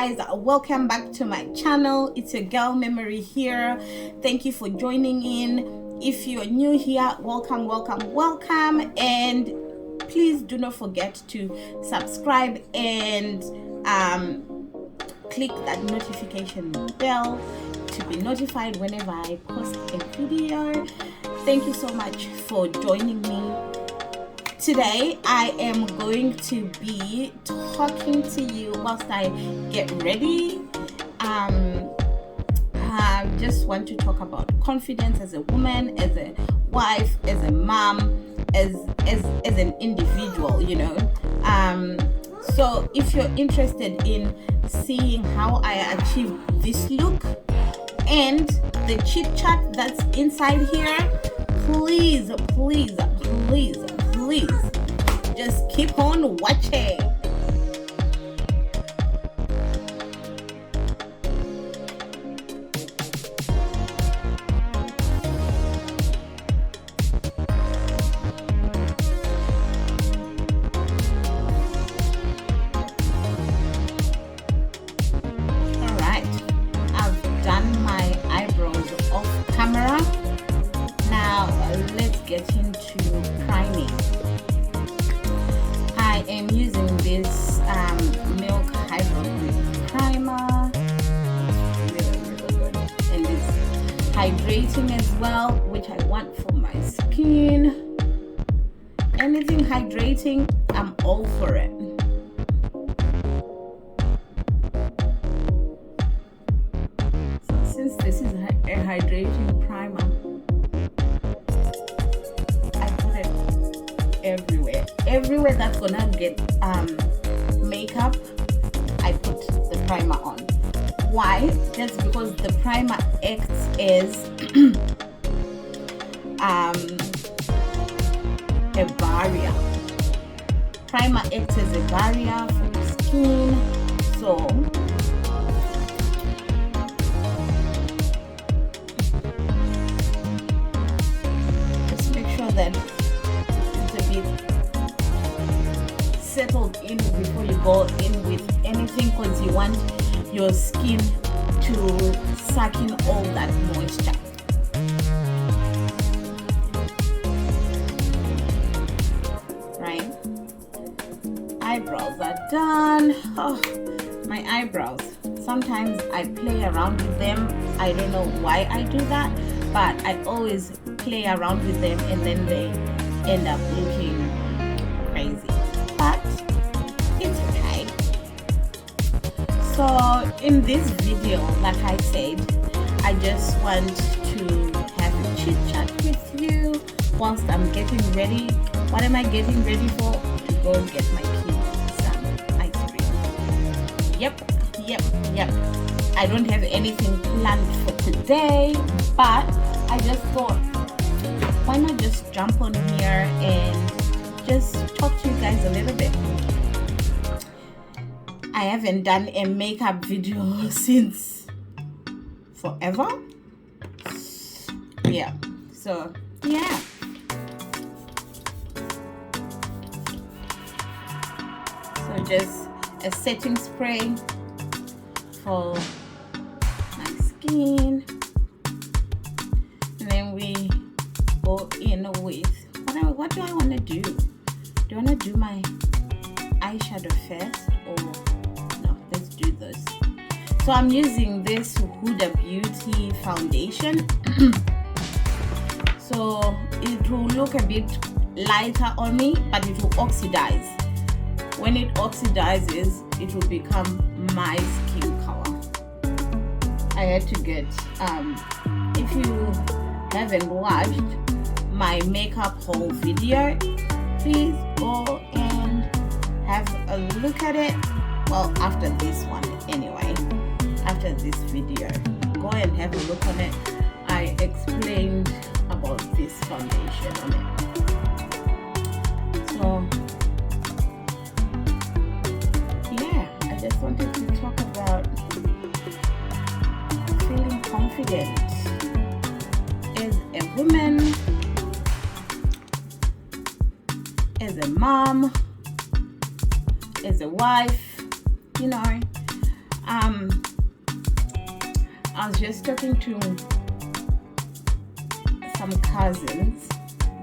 guys, welcome back to my channel. It's your girl Memory here. Thank you for joining in. If you're new here, welcome, and please do not forget to subscribe and click that notification bell to be notified whenever I post a video. Thank you so much for joining me. Today I am going to be talking to you whilst I get ready. I just want to talk about confidence as a woman, as a wife, as a mom, as an individual, you know. So if you're interested in seeing how I achieve this look and the chit chat that's inside here, please just keep on watching. All right, I've done my eyebrows off camera. Now let's get into priming. I am using this milk hydro green primer. It's really good, and it's hydrating as well, which I want for my skin. Anything hydrating, I'm all for it. So since this is a hydrating primer, everywhere that's gonna get makeup, I put the primer on. Why? Just because the primer acts as a barrier. Primer acts as a barrier for your skin, so just make sure that settled in before you go in with anything, because you want your skin to suck in all that moisture. Right? Eyebrows are done. Oh, my eyebrows. Sometimes I play around with them. I don't know why I do that, but I always play around with them and then they end up looking crazy. But it's okay. So in this video, like I said, I just want to have a chit chat with you whilst I'm getting ready. What am I getting ready for? To go get my kids some ice cream. Yep. I don't have anything planned for today, but I just thought, why not just jump on here and just talk to you guys a little bit. I haven't done a makeup video since forever. Yeah, so yeah. So just a setting spray for my skin, and then we go in with what do I want to do? Do I want to do my eyeshadow first, or no? Let's do this. So I'm using this Huda Beauty foundation. So it will look a bit lighter on me, but it will oxidize. When it oxidizes, it will become my skin color. I had to get if you haven't watched my makeup haul video, please go and have a look at it. Well, after this one anyway, after this video, go and have a look on it. I explained about this foundation on it. So yeah, I just wanted to talk about feeling confident as a woman, as a mom, as a wife, you know. I was just talking to some cousins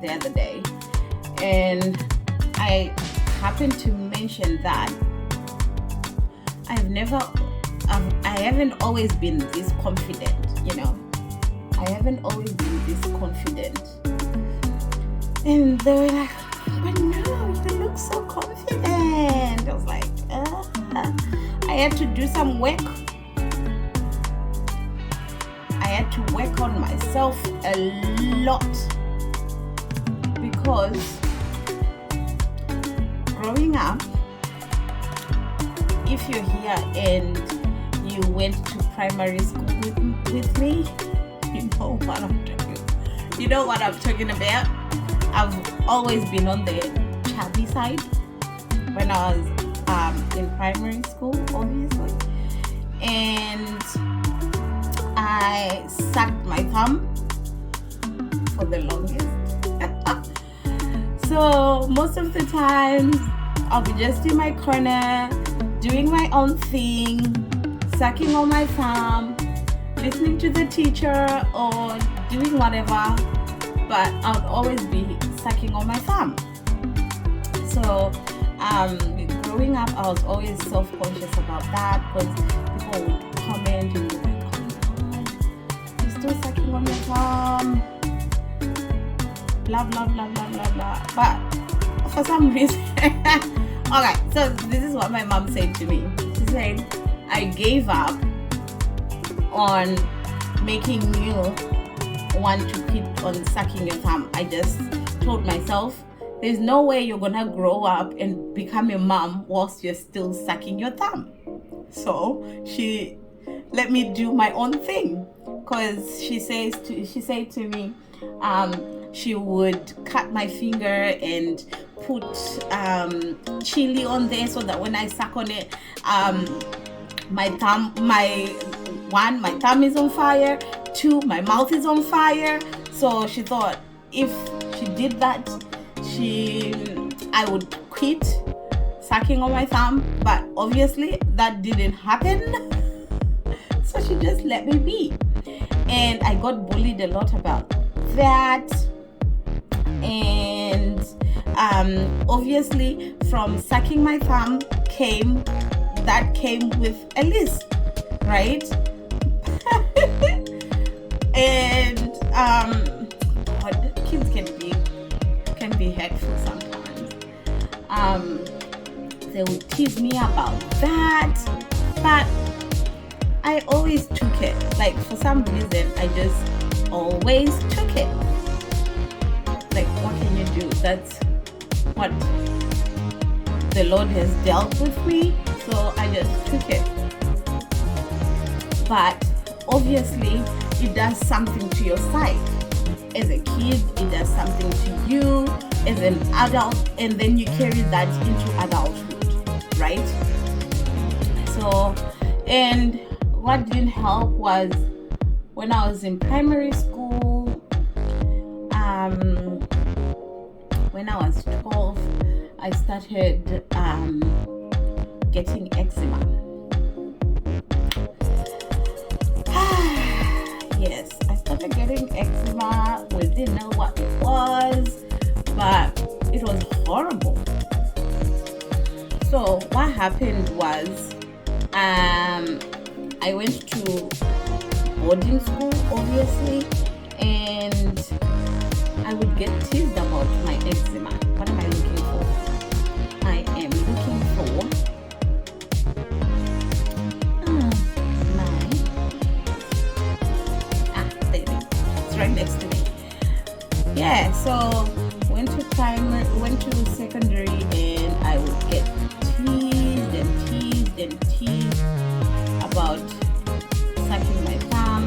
the other day, and I happened to mention that I haven't always been this confident, I haven't always been this confident. And they were like, but no, you look so confident. I was like, I had to do some work. I had to work on myself a lot, because growing up, if you're here and you went to primary school with me, you know what I'm talking about. I've always been on the chubby side when I was in primary school, obviously, and I sucked my thumb for the longest. So most of the time I'll be just in my corner doing my own thing, sucking on my thumb, listening to the teacher or doing whatever, but I'll always be sucking on my thumb. So growing up, I was always self-conscious about that, because people would comment and be like, oh my god, you're still sucking on your thumb, blah blah blah blah blah blah. But for some reason okay, so this is what my mom said to me. She said, I gave up on making you want to quit on sucking your thumb. I just told myself, there's no way you're gonna grow up and become a mom whilst you're still sucking your thumb. So she let me do my own thing, because she said to me, she would cut my finger and put chili on there, so that when I suck on it, my thumb is on fire, 2, my mouth is on fire. So she thought if she did that, I would quit sucking on my thumb, but obviously that didn't happen. So she just let me be, and I got bullied a lot about that. And obviously from sucking my thumb came with a list, right? And kids can be hurtful sometimes. They would tease me about that, but I always took it. Like, for some reason, I just always took it. Like, what can you do? That's what the Lord has dealt with me, so I just took it. But obviously, it does something to your psyche. As a kid, it does something to you as an adult, and then you carry that into adulthood, right? So, and what didn't help was when I was in primary school, when I was 12, I started getting eczema. Yes, I started getting eczema. We didn't know what it was, but it was horrible. So what happened was, I went to boarding school, obviously, and I would get teased about my eczema. What am I looking for? I am looking for there it is. It's right next to me. Yeah, so went to secondary, and I would get teased about sucking my thumb,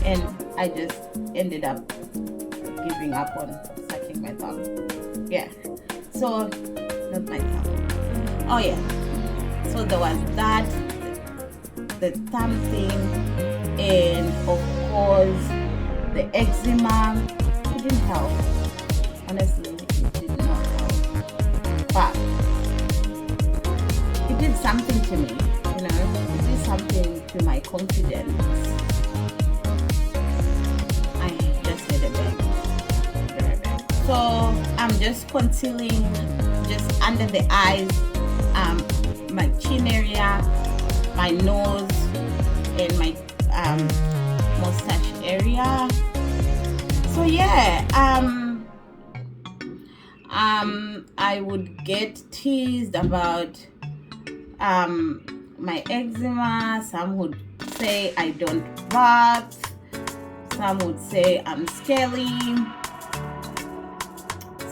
and I just ended up giving up on sucking my thumb. Yeah, so not my thumb. Oh yeah, so there was that, the thumb thing, and of course the eczema. It didn't help. Honestly, it did not help. But it did something to me, it did something my confidence, I just had a bang. So I'm just concealing just under the eyes, my chin area, my nose, and my mustache area. So yeah, I would get teased about my eczema. Some would say I don't bath. Some would say I'm scaly.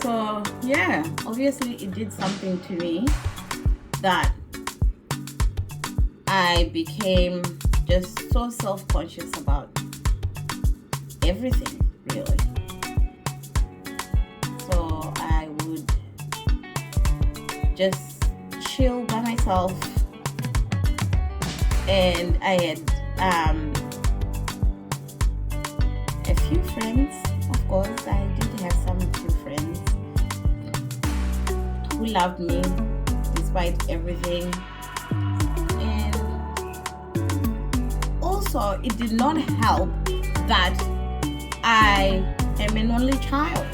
So yeah, obviously it did something to me that I became just so self-conscious about everything, really. So I would just chill by myself, and I had a few friends. Of course, I did have some few friends who loved me despite everything. And also, it did not help that I am an only child,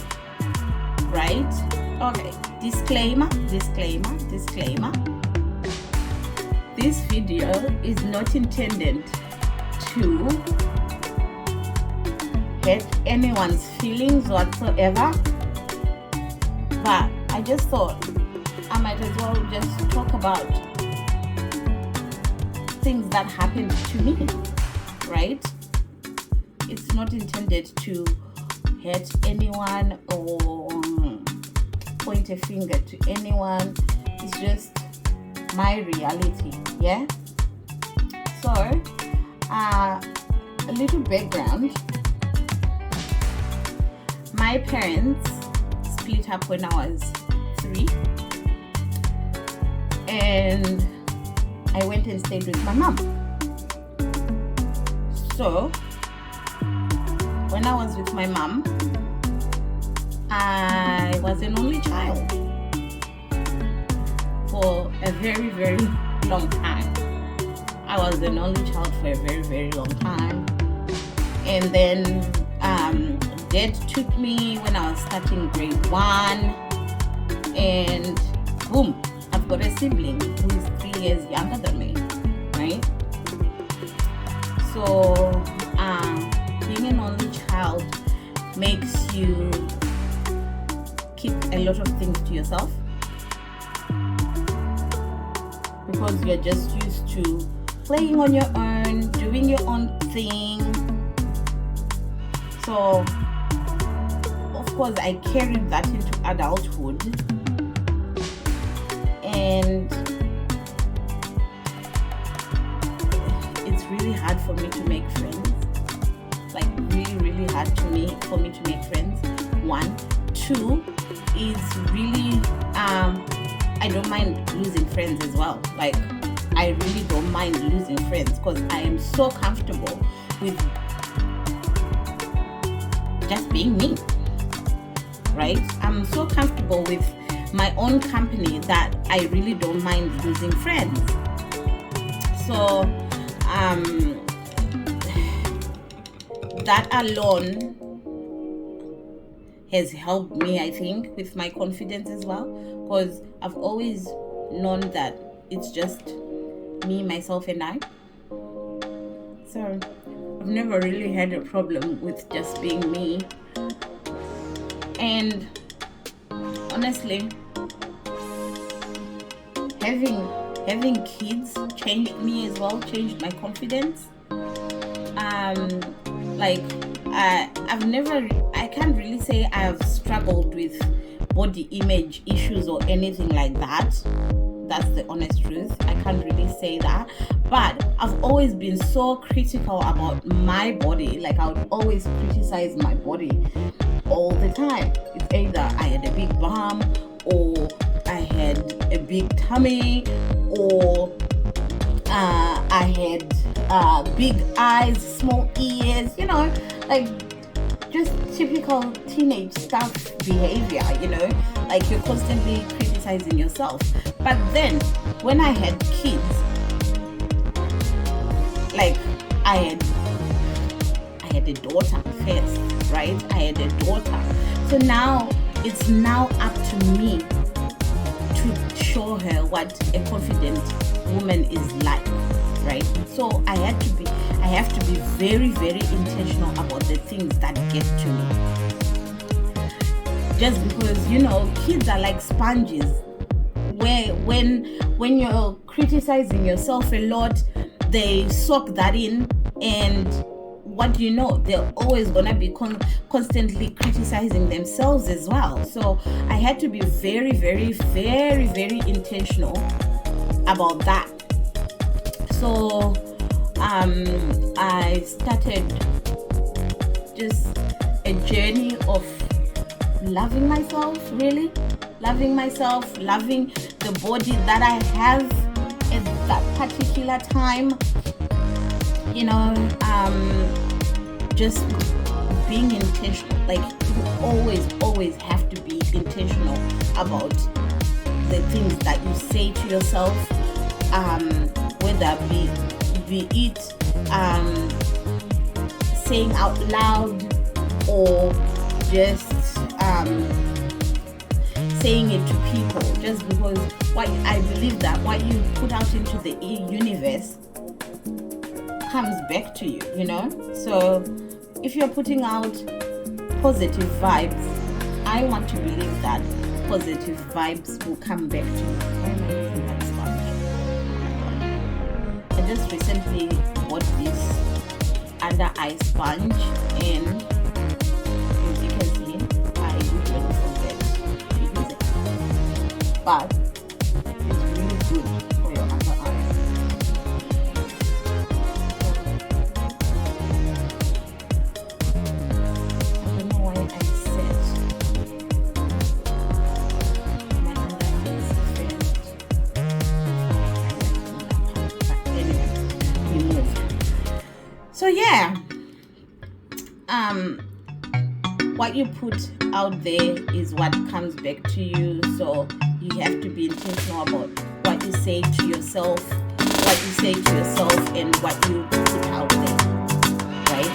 right? Okay, disclaimer. This video is not intended to hurt anyone's feelings whatsoever, but I just thought I might as well just talk about things that happened to me, right? It's not intended to hurt anyone or point a finger to anyone. It's just my reality, yeah? So, a little background. My parents split up when I was 3, and I went and stayed with my mom. So when I was with my mom, I was an only child for a very, very long time. I was an only child for a very, very long time. And then Dad took me when I was starting grade 1, and boom, I've got a sibling who is 3 years younger than me, right? So being an only child makes you keep a lot of things to yourself, because you're just used to playing on your own, doing your own thing. So of course I carried that into adulthood, and it's really hard for me to make friends. Like really hard for me to make friends. 1, 2 is really I don't mind losing friends as well. Like I really don't mind losing friends, because I am so comfortable with just being me, right? I'm so comfortable with my own company that I really don't mind losing friends. So that alone has helped me, I think, with my confidence as well, because I've always known that it's just me, myself, and I. So I've never really had a problem with just being me. And honestly, having kids changed me as well, changed my confidence. I can't really say I've struggled with body image issues or anything like that. That's the honest truth. I can't really say that. But I've always been so critical about my body. Like I would always criticize my body all the time. It's either I had a big bum, or I had a big tummy, or I had big eyes, small ears, like just typical teenage stuff behavior, like you're constantly criticizing yourself. But then when I had kids, like I had a daughter first, right? I had a daughter. So now it's now up to me to show her what a confident woman is like, right? So I have to be very, very intentional about the things that get to me. Just because, kids are like sponges, where when you're criticizing yourself a lot, they soak that in, and what do you know, they're always gonna be constantly criticizing themselves as well. So I had to be very, very, very, very intentional about that. So I started just a journey of loving myself, really loving myself, loving the body that I have at that particular time, just being intentional. Like, you always have to be intentional about the things that you say to yourself, whether be it saying out loud or just saying it to people. Just because I believe that what you put out into the universe comes back to you, So if you're putting out positive vibes, I want to believe that positive vibes will come back to you. Why am I using that sponge? I just recently bought this under eye sponge, and as you can see, I usually forget to use it, but it's really good for your under eyes. I don't know why I said my under eyes first. But anyway, we move. So yeah, what you put out there is what comes back to you. So you have to be intentional about what you say to yourself, and what you put out there, right?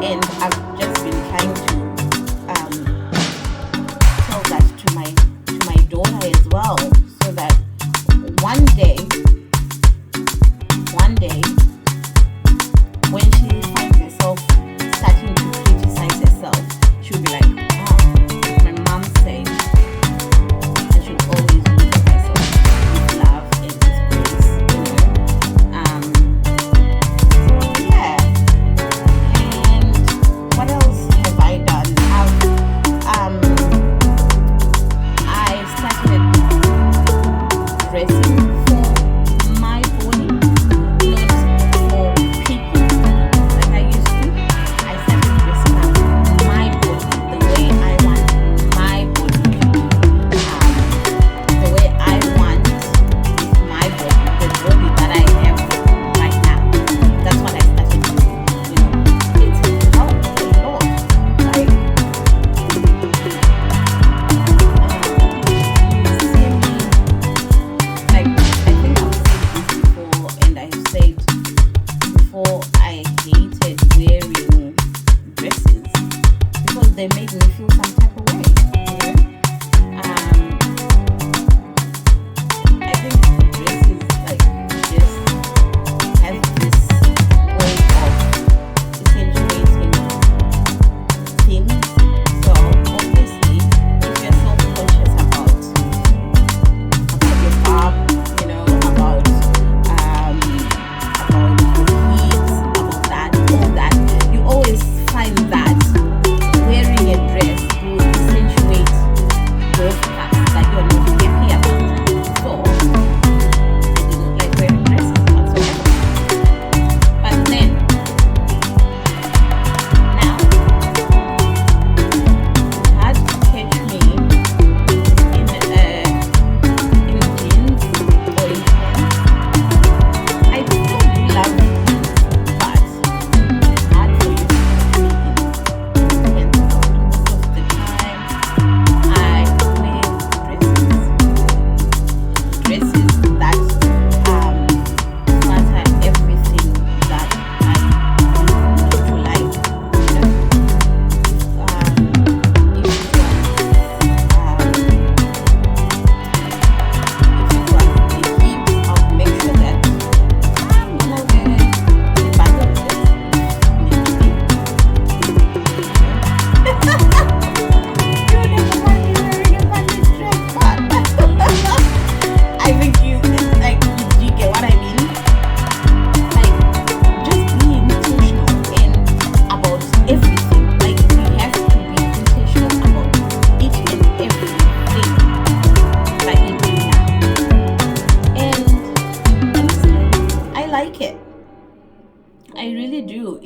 And I've just been trying to tell that to my daughter as well, so that one day when she finds herself starting to criticize herself, she'll be like, my mom said I should always look at myself with love and with grace, So yeah. And what else have I done?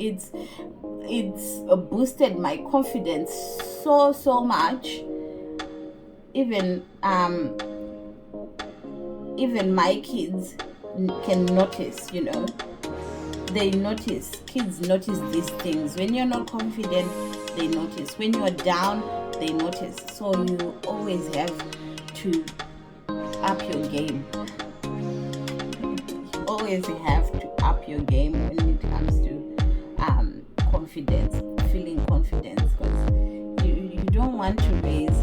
it's boosted my confidence so much. Even my kids can notice, kids notice these things. When you're not confident, they notice. When you're down, they notice. So you always have to up your game. You always have to up your game when it comes to confidence, feeling confidence, because you don't want to raise,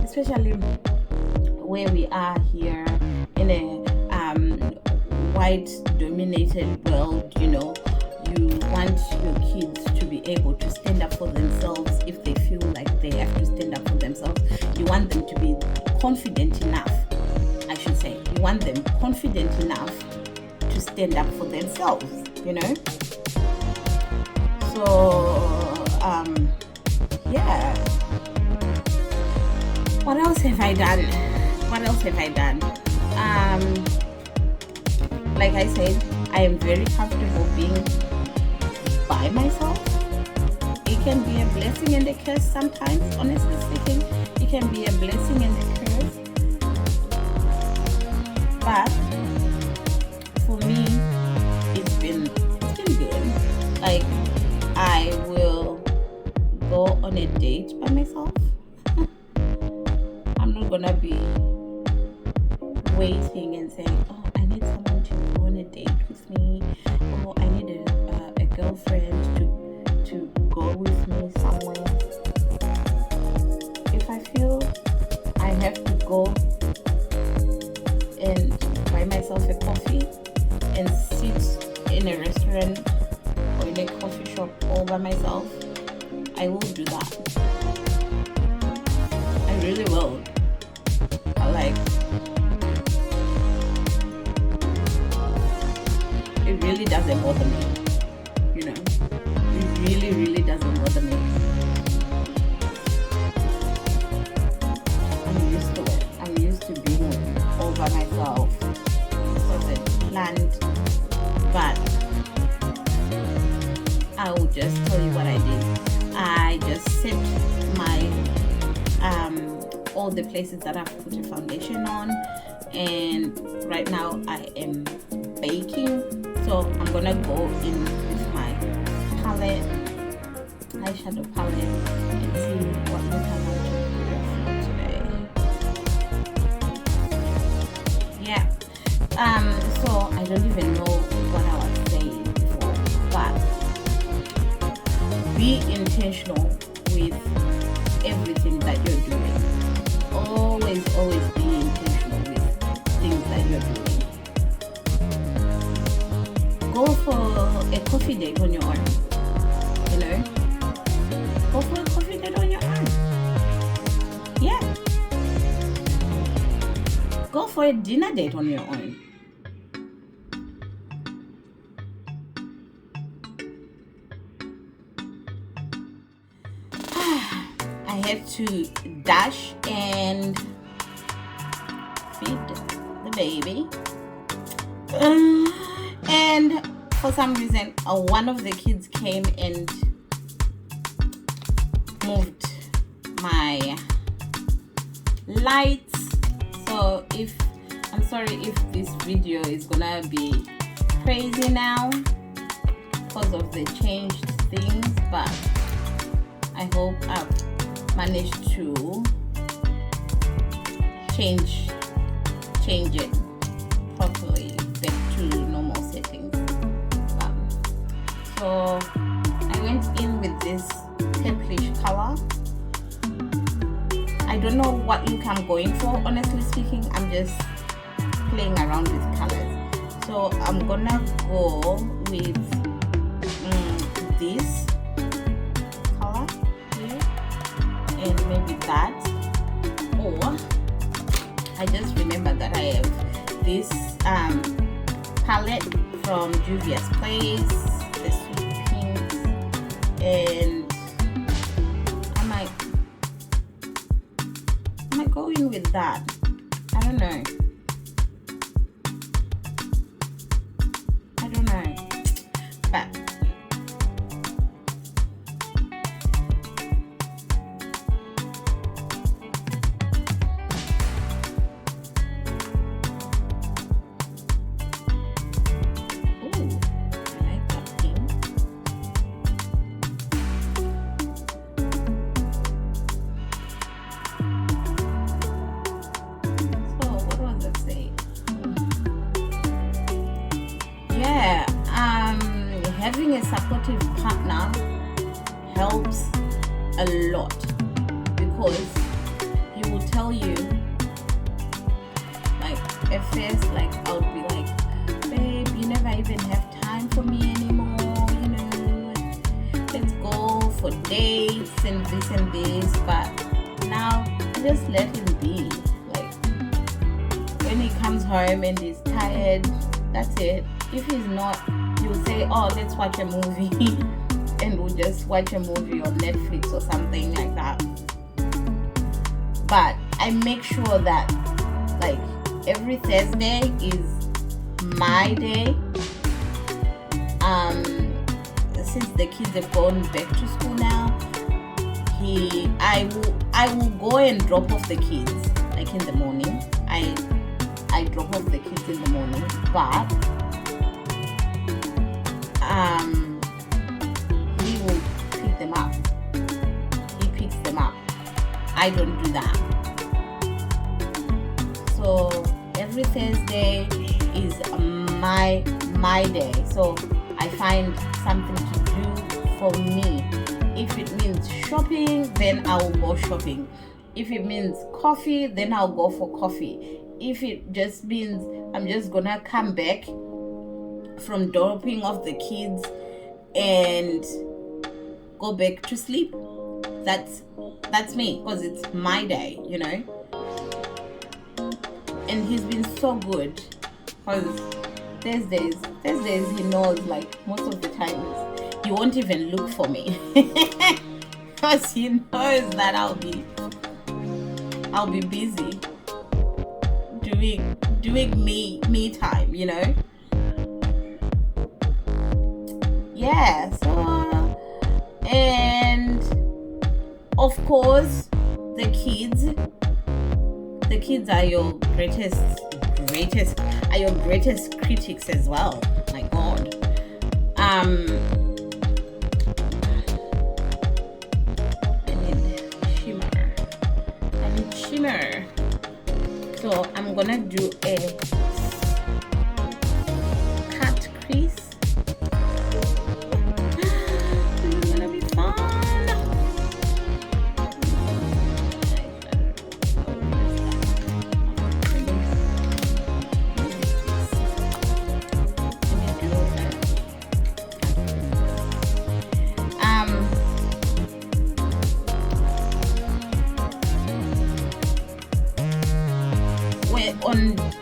especially where we are here in a white dominated world. You want your kids to be able to stand up for themselves. If they feel like they have to stand up for themselves, you want them to be confident enough, I should say. You want them confident enough to stand up for themselves, So yeah. What else have I done? Like I said, I am very comfortable being by myself. It can be a blessing and a curse sometimes. Honestly speaking, it can be a blessing and a curse. But for me, it's been good. Like, I will go on a date by myself. I'm not gonna be waiting and saying, oh, I need someone to go on a date with me, or I need a girlfriend to go with me somewhere. If I feel I have to go and buy myself a coffee and sit in a restaurant or in a coffee shop all by myself, I will do that. I really will. It really doesn't bother me, it really doesn't bother me. I'm used to it. I'm used to being all by myself. It wasn't planned, but I will just tell you what I did. I just set my all the places that I've put a foundation on, and right now I am baking. So I'm gonna go in with my eyeshadow palette, and see what look I want to do today. Yeah. So I don't even know what I was saying before, but be intentional with everything that you're doing. Always be intentional with things that you're doing. Go for a coffee date on your own. Go for a coffee date on your own. Yeah. Go for a dinner date on your own. I had to dash and feed the baby. And for some reason, one of the kids came and moved my lights. So I'm sorry if this video is gonna be crazy now because of the changed things, but I hope I've managed to change it properly back to normal settings. So I went in with this purplish color. I don't know what look I'm going for, honestly speaking. I'm just playing around with colors. So I'm gonna go with this color here, and maybe that, or I just remember that I have this palette from Juvia's Place, the sweet pink, and I might go in with that. I don't know, but supportive partner helps a lot, because he will tell you, like, at first, like, I would be like, babe, you never even have time for me anymore, you know, let's go for dates and this, but now I just let him be. Like, when he comes home and he's tired, that's it. If he's not, he'll say, oh, let's watch a movie and we'll just watch a movie on Netflix or something like that. But I make sure that, like, every Thursday is my day. Since the kids have gone back to school now, I will go and drop off the kids, like, in the morning. I drop off the kids in the morning, but he will pick them up. He picks them up. I don't do that. So every Thursday is my day. So I find something to do for me. If it means shopping, then I will go shopping. If it means coffee, then I'll go for coffee. If it just means I'm just gonna come back from dropping off the kids and go back to sleep, that's me, because it's my day, you know. And he's been so good, because Thursdays he knows, like, most of the times he won't even look for me because he knows that I'll be busy doing me time, you know. Yeah, so, and of course the kids are your greatest critics as well. My God. I need shimmer. So I'm gonna do a cut crease. This is gonna be fun.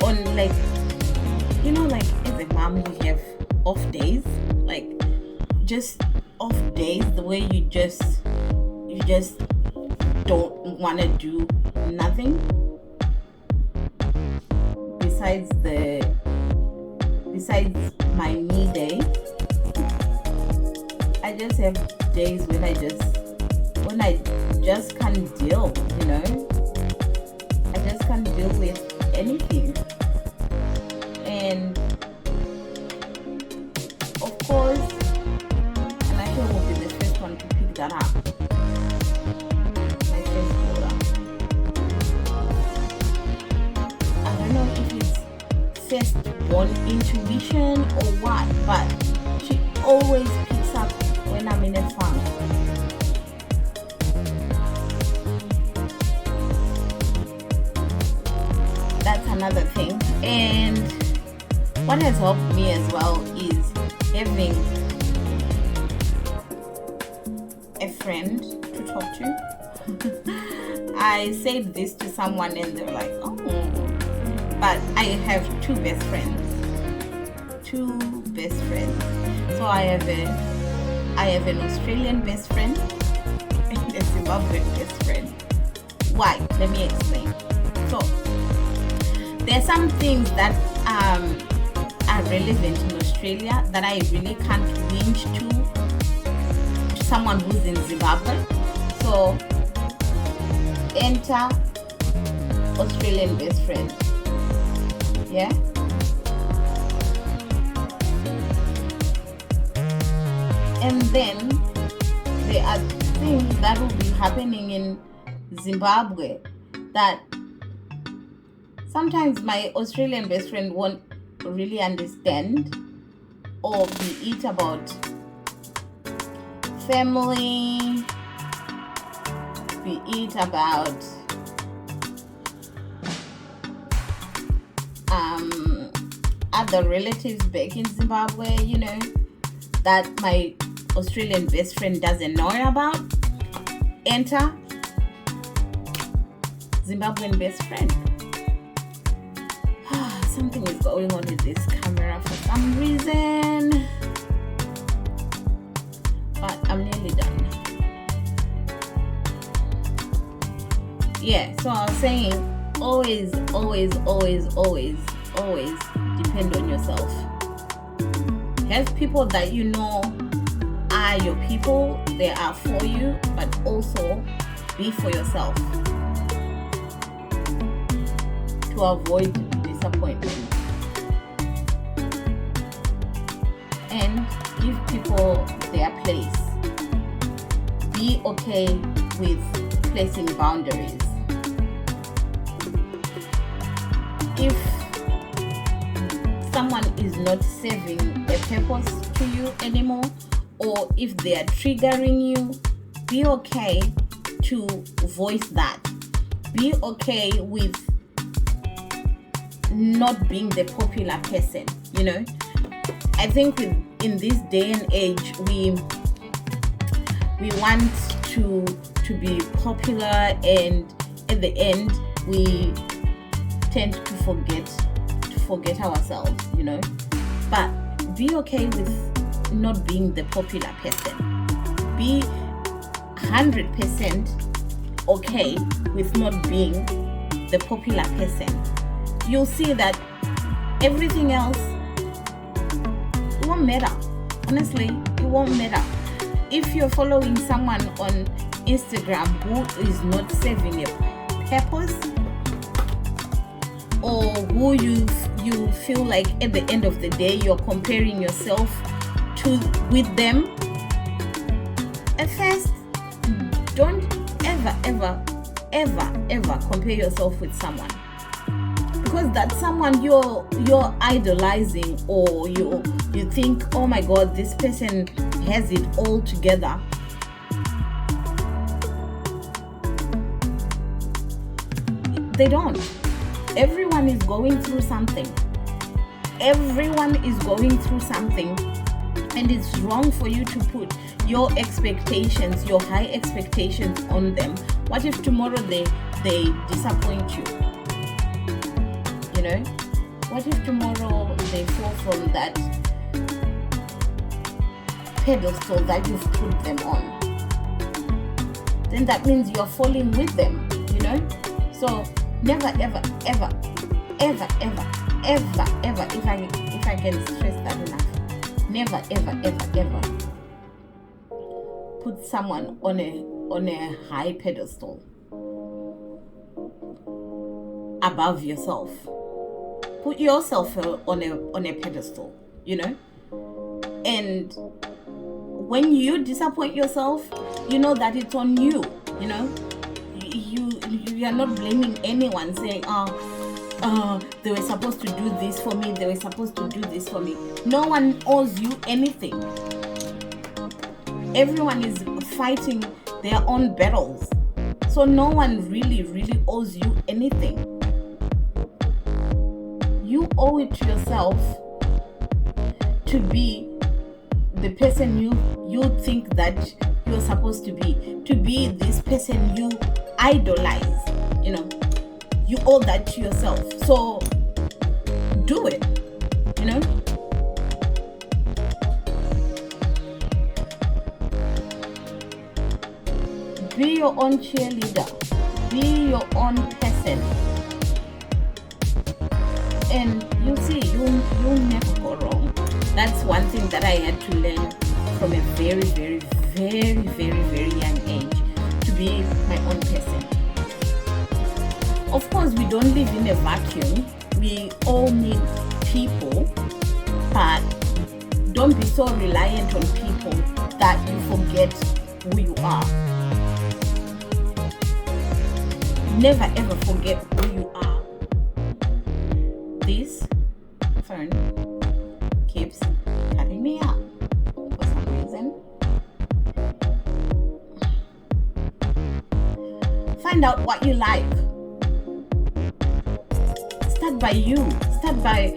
On like, you know, like, as a mom, you have off days, like, just off days, the way you just don't want to do nothing besides my me day. I just have days when I just can't deal, you know. I just can't deal with anything. And of course, and I will be the first one to pick that up. My first daughter. I don't know if it's first born intuition or what, but she always picks up when I'm in a funk. That's another thing. And what has helped me as well is having a friend to talk to. I said this to someone and they're like, oh, but I have two best friends. So I have an Australian best friend and a Zimbabwean best friend. Why? Let me explain. So there are some things that are relevant in Australia that I really can't whinge to someone who's in Zimbabwe. So enter Australian best friend. Yeah. And then there are things that will be happening in Zimbabwe that sometimes my Australian best friend won't really understand or be it about family, be it about other relatives back in Zimbabwe, you know, that my Australian best friend doesn't know about. Enter Zimbabwean best friend. Something is going on with this camera for some reason, but I'm nearly done. Yeah, so I was saying, always depend on yourself. Have people that you know are your people, they are for you, but also be for yourself to avoid disappointment. And give people their place. Be okay with placing boundaries. If someone is not serving a purpose to you anymore, or if they are triggering you, be okay to voice that. Be okay with not being the popular person, you know. I think in this day and age, we want to be popular, and at the end we tend to forget ourselves, you know. But be okay with not being the popular person. Be 100% okay with not being the popular person. You'll see that everything else, it won't matter. Honestly, it won't matter. If you're following someone on Instagram who is not serving a purpose, or who you feel like at the end of the day you're comparing yourself with them, at first, don't ever compare yourself with someone, because that's someone you're idolizing, or you think, oh my god, this person has it all together. They don't. Everyone is going through something. And it's wrong for you to put your expectations, your high expectations on them. What if tomorrow they disappoint you? You know? What if tomorrow they fall from that pedestal that you've put them on? Then that means you're falling with them, you know? So never, ever, if I can stress that enough, never, ever put someone on a high pedestal above yourself. Put yourself on a pedestal, you know? And when you disappoint yourself, you know that it's on you, you know? You are not blaming anyone, saying, they were supposed to do this for me, they were supposed to do this for me. No one owes you anything. Everyone is fighting their own battles. So no one really owes you anything. You owe it to yourself to be the person you think that you're supposed to be this person you idolize, you know. You owe that to yourself. So do it, you know. Be your own cheerleader. Be your own person. And you'll see, you'll never go wrong. That's one thing that I had to learn from a very young age, to be my own person. Of course, we don't live in a vacuum. We all need people, but don't be so reliant on people that you forget who you are. Never ever forget who you are. This phone keeps cutting me out for some reason. find out what you like. Start by you. Start by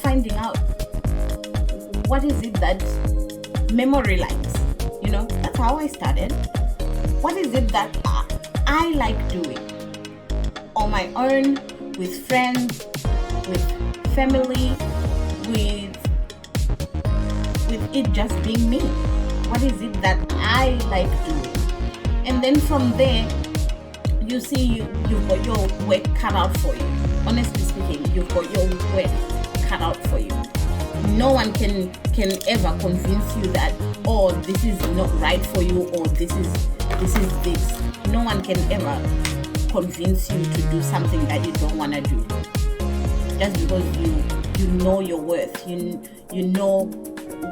finding out what is it that memory likes. That's how I started. What is it that I like doing on my own, with friends, with family, with it just being me? What is it that I like doing? And then from there, you see you've got your work cut out for you. Honestly speaking, you've got your work cut out for you. No one can ever convince you that, oh, this is not right for you, or this is this. No one can ever convince you to do something that you don't want to do. Just because you know your worth, you know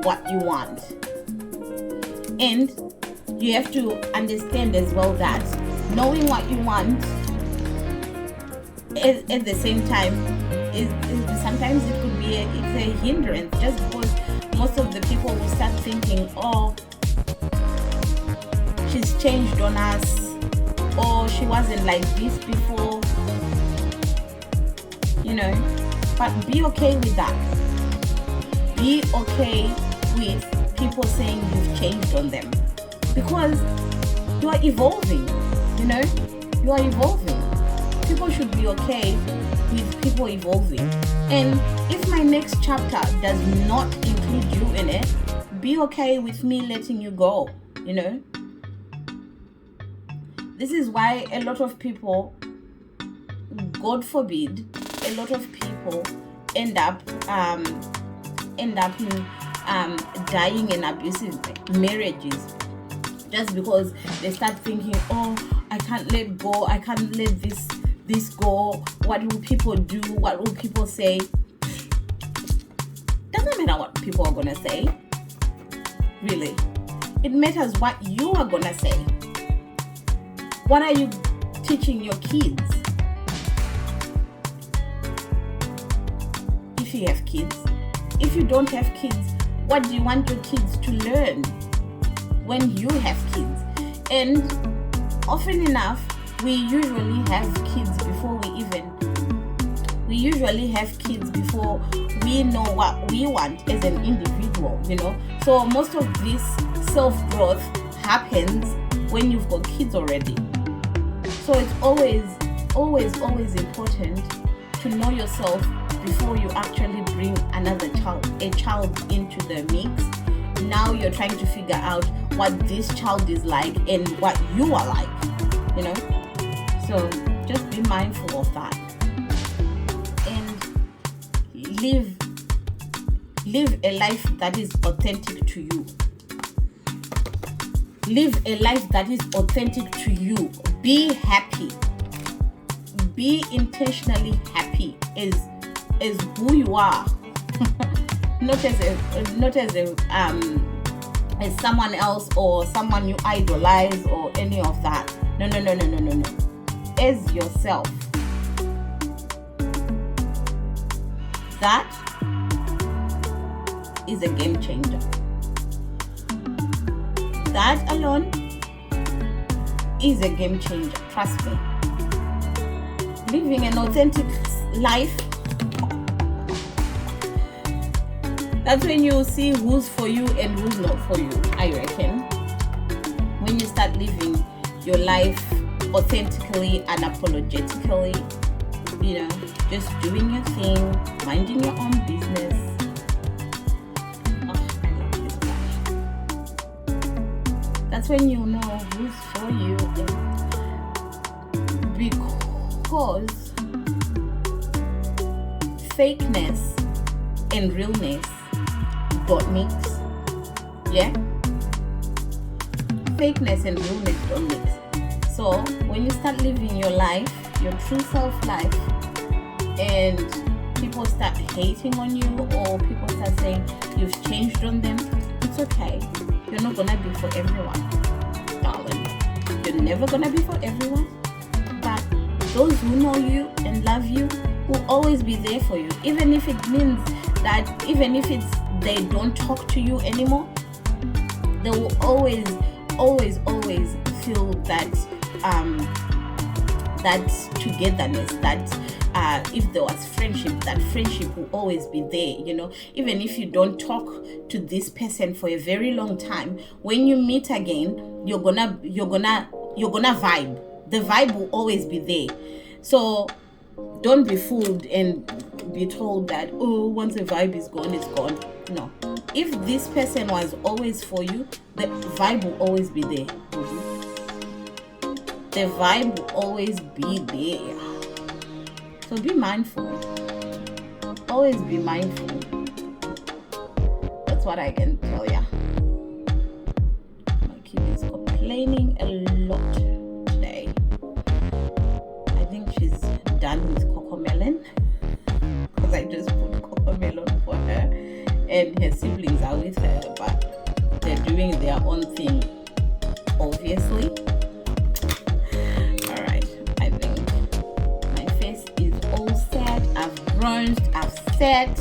what you want. And you have to understand as well that knowing what you want at the same time is sometimes it could be it's a hindrance, just because most of the people will start thinking, oh, she's changed on us, or she wasn't like this before, but be okay with that. Be okay with people saying you've changed on them, because you are evolving. You are evolving. People should be okay with people evolving. And if my next chapter does not include you in it, be okay with me letting you go. This is why a lot of people, God forbid, a lot of people end up dying in abusive marriages, just because they start thinking, oh, I can't let go, I can't let this go. What will people do? What will people say? Doesn't matter what people are gonna say, really. It matters what you are gonna say. What are you teaching your kids? If you have kids. If you don't have kids, what do you want your kids to learn when you have kids? And often enough, we usually have kids before we know what we want as an individual, So most of this self-growth happens when you've got kids already. So it's always important to know yourself before you actually bring a child into the mix. Now you're trying to figure out what this child is like and what you are like, So just be mindful of that and live a life that is authentic to you. Live a life that is authentic to you. Be happy. Be intentionally happy as who you are. not as someone else or someone you idolize or any of that. No. As yourself. That is a game changer. That alone is a game changer. Trust me. Living an authentic life, that's when you see who's for you and who's not for you, I reckon. When you start living your life authentically, unapologetically, just doing your thing, minding your own business. Oh, I love this much. That's when you know who's for you, because fakeness and realness don't mix. Yeah? Fakeness and realness don't mix. So when you start living your life, your true self life, and people start hating on you, or people start saying you've changed on them, it's okay. You're not gonna be for everyone, darling. You're never gonna be for everyone. But those who know you and love you will always be there for you, even if it means that they don't talk to you anymore. They will always feel that that togetherness, that if there was friendship, that friendship will always be there. You know, even if you don't talk to this person for a very long time, when you meet again, you're gonna vibe. The vibe will always be there. So don't be fooled and be told that, oh, once a vibe is gone, it's gone. No. If this person was always for you, the vibe will always be there. The vibe will always be there. So be mindful. Always be mindful. That's what I can tell ya. My kid is complaining a lot today. I think she's done with cocomelon, because I just put cocomelon for her, and her siblings are with her, but they're doing their own thing, obviously. All right, I think my face is all set. I've bronzed, I've set.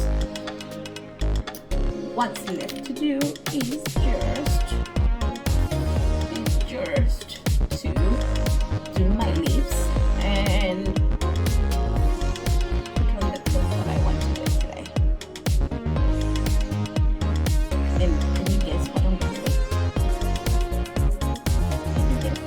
What's left to do is just to do my lips and put on the clothes that I want to wear today. Then can you guess what I'm going to wear? Can you guess?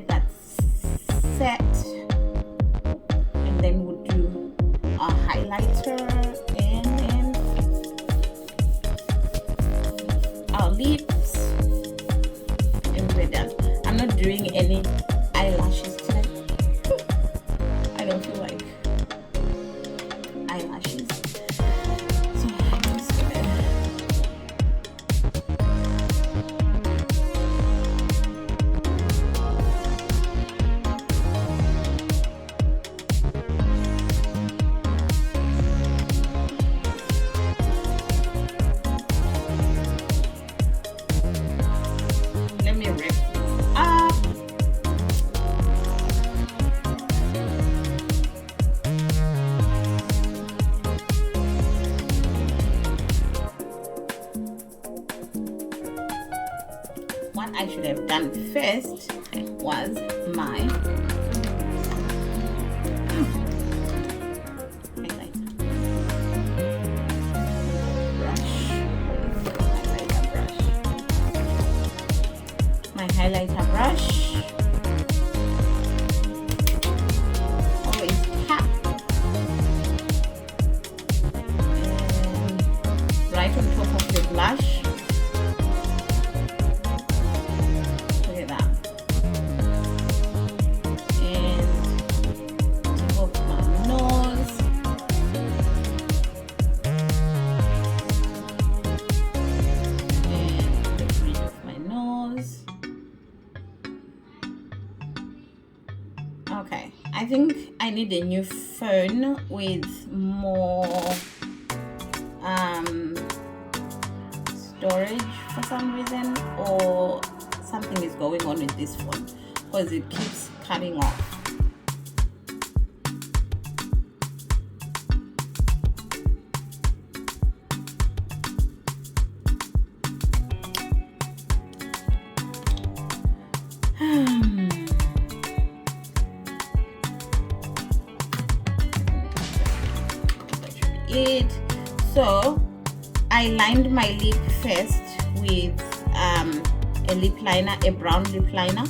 That set, and then we'll do a highlighter and then our lips, and we're done. I'm not doing any eyelashes today. I don't feel like eyelashes, so I'm just gonna what I should have done first was my highlighter brush. Always tap and right on top of the blush. Look at that. And tip of my nose. And the bridge of my nose. Okay, I think I need a new phone with more storage for some reason, or something is going on with this phone because it keeps cutting off. It. So I lined my lip first with a lip liner, a brown lip liner,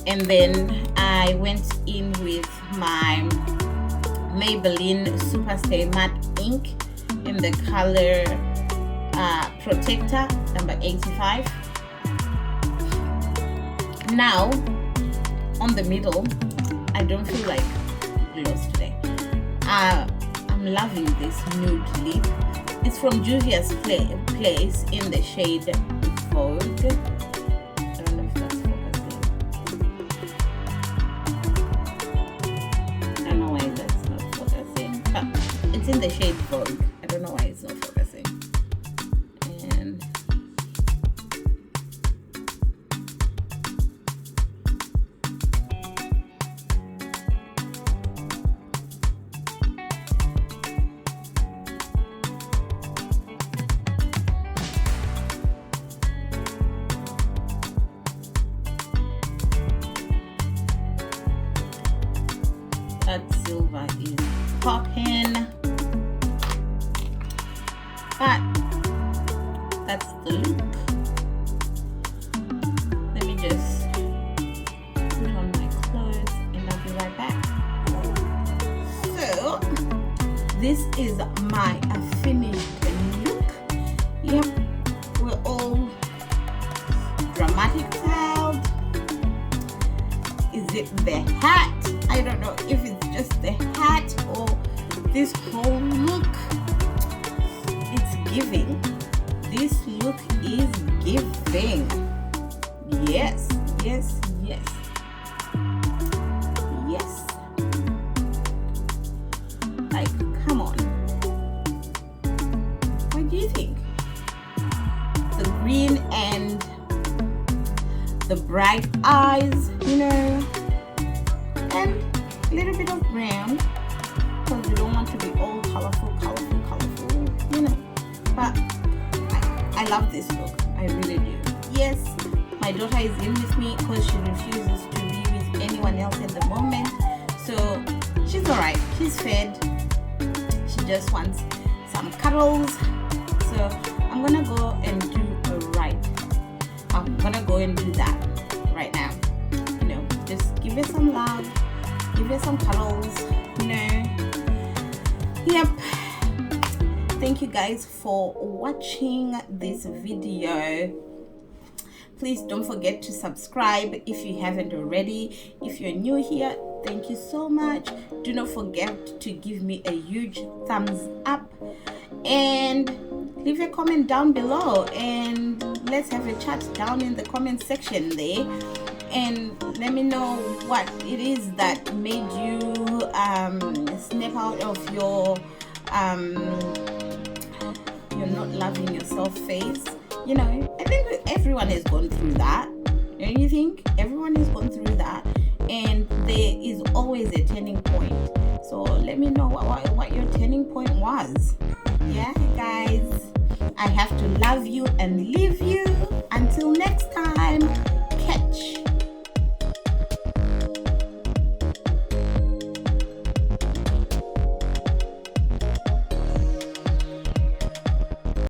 and then I went in with my Maybelline Superstay Matte Ink in the color Protector number 85. Now on the middle, I don't feel like gloss today. I'm loving this nude lip. It's from Juvia's Place in the shade Vogue. I don't know if that's focusing. I don't know why that's not focusing. But it's in the shade Vogue. I don't know why it's not focusing. what is popping. But that's the look. Let me just put on my clothes and I'll be right back. So this is my finished look. Yep, we're all dramatic styled. Is it the hat? I don't know if it's just the hat or this whole look. It's giving. This look is giving. Yes, yes, yes. Yes. Like, come on. What do you think? The green and the bright eyes, you know, and a little bit of brown, because we don't want to be all colorful, you know. But I love this look. I really do. Yes, my daughter is in with me because she refuses to be with anyone else at the moment. So she's alright. She's fed. She just wants some cuddles. So I'm gonna go and do I'm gonna go and do that right now. You know, just give her some love, give her some cuddles, you know. Yep. Thank you guys for watching this video. Please don't forget to subscribe if you haven't already. If you're new here, thank you so much. Do not forget to give me a huge thumbs up and leave a comment down below, and let's have a chat down in the comment section there, and let me know what it is that made you snap out of your you're not loving yourself phase. You know, I think everyone has gone through that. Don't you think? Everyone has gone through that, and there is always a turning point. So let me know what your turning point was. Yeah, guys, I have to love you and leave you.